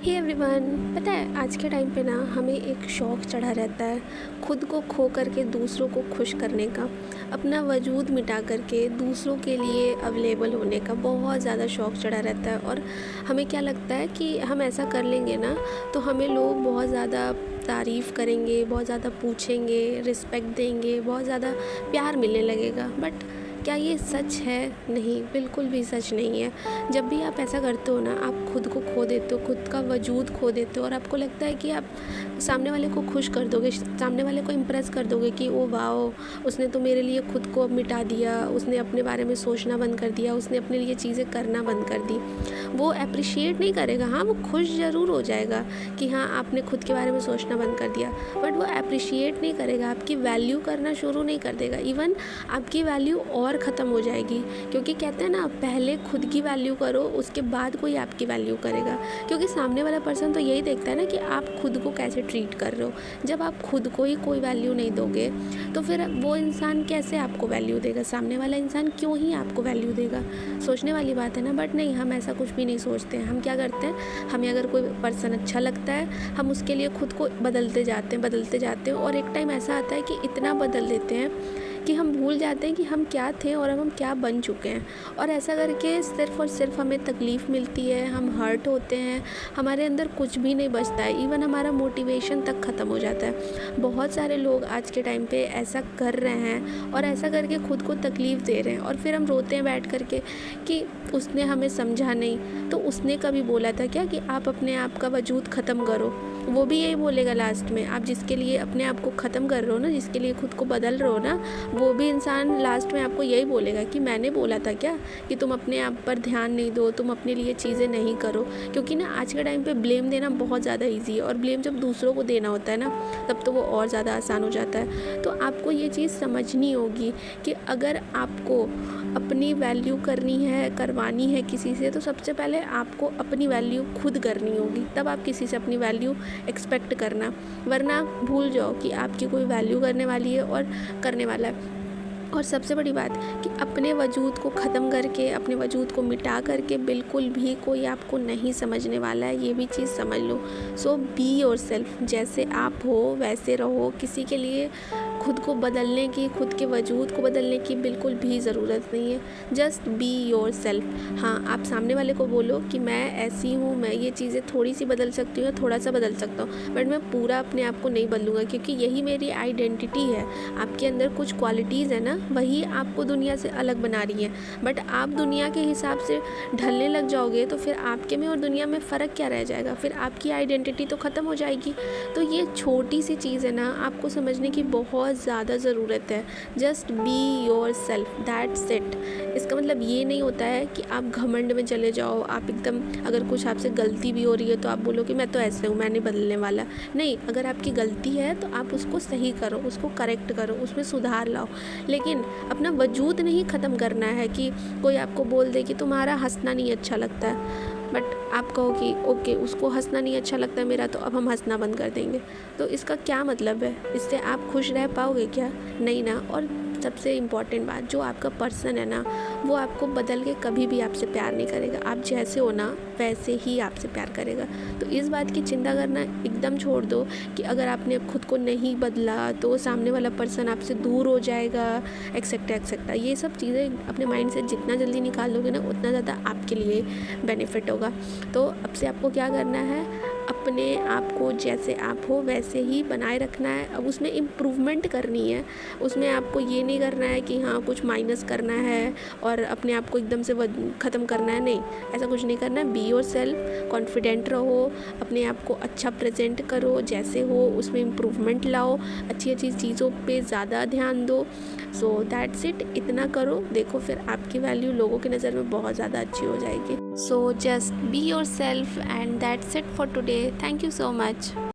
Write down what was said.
Hey everyone, पता है आज के टाइम पे ना हमें एक शौक़ चढ़ा रहता है खुद को खो करके दूसरों को खुश करने का। अपना वजूद मिटा करके दूसरों के लिए अवेलेबल होने का बहुत ज़्यादा शौक़ चढ़ा रहता है। और हमें क्या लगता है कि हम ऐसा कर लेंगे ना तो हमें लोग बहुत ज़्यादा तारीफ़ करेंगे, बहुत ज़्यादा पूछेंगे, रिस्पेक्ट देंगे, बहुत ज़्यादा प्यार मिलने लगेगा। बट क्या ये सच है? नहीं, बिल्कुल भी सच नहीं है। जब भी आप ऐसा करते हो ना, आप खुद को खो देते हो, खुद का वजूद खो देते हो और आपको लगता है कि आप सामने वाले को खुश कर दोगे, सामने वाले को इम्प्रेस कर दोगे कि ओ वाओ, उसने तो मेरे लिए खुद को अब मिटा दिया, उसने अपने बारे में सोचना बंद कर दिया, उसने अपने लिए चीज़ें करना बंद कर दी। वो एप्रिशिएट नहीं करेगा, हाँ वो खुश ज़रूर हो जाएगा कि हाँ आपने खुद के बारे में सोचना बंद कर दिया, बट वो एप्रिशिएट नहीं करेगा, आपकी वैल्यू करना शुरू नहीं कर देगा। इवन आपकी वैल्यू और ख़त्म हो जाएगी, क्योंकि कहते हैं ना पहले खुद की वैल्यू करो, उसके बाद कोई आपकी वैल्यू करेगा। क्योंकि सामने वाला पर्सन तो यही देखता है ना कि आप खुद को कैसे ट्रीट कर रहे हो। जब आप खुद को ही कोई वैल्यू नहीं दोगे तो फिर वो इंसान कैसे आपको वैल्यू देगा? सामने वाला इंसान क्यों ही आपको वैल्यू देगा? सोचने वाली बात है ना। बट नहीं, हम ऐसा कुछ भी नहीं सोचते हैं। हम क्या करते हैं, हमें अगर कोई पर्सन अच्छा लगता है, हम उसके लिए खुद को बदलते जाते हैं और एक टाइम ऐसा आता है कि इतना बदल देते हैं कि हम भूल जाते हैं कि हम क्या थे और अब हम क्या बन चुके हैं। और ऐसा करके सिर्फ़ और सिर्फ हमें तकलीफ़ मिलती है, हम हर्ट होते हैं, हमारे अंदर कुछ भी नहीं बचता है, इवन हमारा मोटिवेशन तक ख़त्म हो जाता है। बहुत सारे लोग आज के टाइम पे ऐसा कर रहे हैं और ऐसा करके खुद को तकलीफ़ दे रहे हैं और फिर हम रोते हैं बैठ कर के कि उसने हमें समझा नहीं। तो उसने कभी बोला था क्या कि आप अपने आप का वजूद ख़त्म करो? वो भी यही बोलेगा लास्ट में। आप जिसके लिए अपने आप को ख़त्म कर रहे हो ना, जिसके लिए खुद को बदल रहे हो ना, वो भी इंसान लास्ट में आपको यही बोलेगा कि मैंने बोला था क्या कि तुम अपने आप पर ध्यान नहीं दो, तुम अपने लिए चीज़ें नहीं करो। क्योंकि ना आज के टाइम पे ब्लेम देना बहुत ज़्यादा ईजी है और ब्लेम जब दूसरों को देना होता है ना तब तो वो और ज़्यादा आसान हो जाता है। तो आपको ये चीज़ समझनी होगी कि अगर आपको अपनी वैल्यू करवानी है किसी से, तो सबसे पहले आपको अपनी वैल्यू खुद करनी होगी, तब आप किसी से अपनी वैल्यू एक्सपेक्ट करना। वरना भूल जाओ कि आपकी कोई वैल्यू करने वाली है और करने वाला है। और सबसे बड़ी बात कि अपने वजूद को ख़त्म करके, अपने वजूद को मिटा करके बिल्कुल भी कोई आपको नहीं समझने वाला है, ये भी चीज़ समझ लो। सो बी योरसेल्फ, जैसे आप हो वैसे रहो। किसी के लिए खुद को बदलने की, खुद के वजूद को बदलने की बिल्कुल भी ज़रूरत नहीं है। Just be yourself. हाँ, आप सामने वाले को बोलो कि मैं ऐसी हूँ, मैं ये चीज़ें थोड़ी सी बदल सकती हूँ, थोड़ा सा बदल सकता हूँ, बट मैं पूरा अपने आप को नहीं बदलूँगा, क्योंकि यही मेरी आइडेंटिटी है। आपके अंदर कुछ क्वालिटीज़ है ना, वही आपको दुनिया से अलग बना रही है। बट आप दुनिया के हिसाब से ढलने लग जाओगे तो फिर आपके में और दुनिया में फ़र्क क्या रह जाएगा? फिर आपकी आइडेंटिटी तो ख़त्म हो जाएगी। तो ये छोटी सी चीज़ है ना, आपको समझने की बहुत ज़्यादा ज़रूरत है। Just be your self, that's it. इसका मतलब ये नहीं होता है कि आप घमंड में चले जाओ, आप एकदम, अगर कुछ आपसे गलती भी हो रही है तो आप बोलो कि मैं तो ऐसे हूँ, मैं नहीं बदलने वाला। नहीं, अगर आपकी गलती है तो आप उसको सही करो, उसको करेक्ट करो, उसमें सुधार लाओ। लेकिन अपना वजूद नहीं ख़त्म करना है कि कोई आपको बोल दे कि तुम्हारा हंसना नहीं अच्छा लगता है, बट आप कहो कि ओके उसको हंसना नहीं अच्छा लगता है मेरा, तो अब हम हंसना बंद कर देंगे। तो इसका क्या मतलब है? इससे आप खुश रह पाओगे क्या? नहीं ना। और सबसे इम्पॉर्टेंट बात, जो आपका पर्सन है ना, वो आपको बदल के कभी भी आपसे प्यार नहीं करेगा। आप जैसे हो ना वैसे ही आपसे प्यार करेगा। तो इस बात की चिंता करना एकदम छोड़ दो कि अगर आपने खुद को नहीं बदला तो सामने वाला पर्सन आपसे दूर हो जाएगा, एक्सेट्रा एक्सेट्रा। ये सब चीज़ें अपने माइंड से जितना जल्दी निकाल लोगे ना, उतना ज़्यादा आपके लिए बेनिफिट होगा। तो अब से आपको क्या करना है, अपने आप को जैसे आप हो वैसे ही बनाए रखना है। अब उसमें इम्प्रूवमेंट करनी है, उसमें आपको ये नहीं करना है कि हाँ कुछ माइनस करना है और अपने आप को एकदम से ख़त्म करना है। नहीं, ऐसा कुछ नहीं करना है। बी योर सेल्फ, कॉन्फिडेंट रहो, अपने आप को अच्छा प्रेजेंट करो जैसे हो, उसमें इम्प्रूवमेंट लाओ, अच्छी अच्छी चीज़ों पे ज़्यादा ध्यान दो। So that's it. इतना करो, देखो फिर आपकी वैल्यू लोगों की नज़र में बहुत ज़्यादा अच्छी हो जाएगी। So just be your self and that's it for today. Thank you so much.